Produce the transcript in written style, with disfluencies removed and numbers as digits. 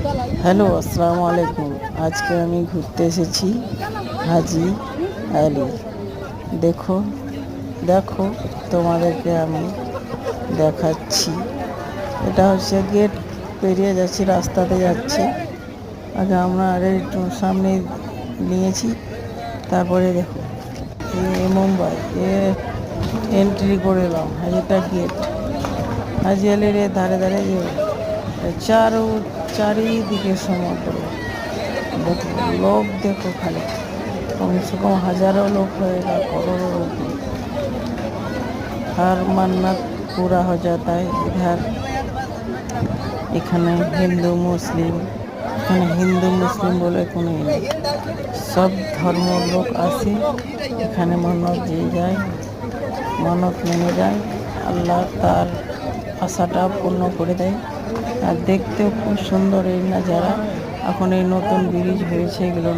Hello, আসসালামু আলাইকুম। আজকে আমি ঘুরতে এসেছি হাজি আলি। দেখো দেখো, তোমাদেরকে আমি দেখাচ্ছি। এটা হচ্ছে গেট পেরিয়ে যাচ্ছি, রাস্তাতে যাচ্ছি। আগে আমরা আর একটু সামনে নিয়েছি, তারপরে দেখো মুম্বাই এন্ট্রি করে এলাম। এটা গেট হাজি আলির ধারে ধারে চারিদিকে সমুদ্র। দেখো লোক, দেখো খালি কমসে কম হাজারো লোক হয়েगा, करोड़ों लोग। हर मन्नत पूरा हो जाता है इधर। এখানে হিন্দু মুসলিম, এখানে হিন্দু মুসলিম বলে কোনো নেই, সব ধর্ম লোক আসে এখানে। মানত দিয়ে যায়, মানত মেনে যায়, আল্লাহ তার আশাটা পূর্ণ করে দেয়। আর দেখতেও খুব সুন্দর এই নাজারা। এখন এই নতুন ব্রিজ হয়েছে, এগুলো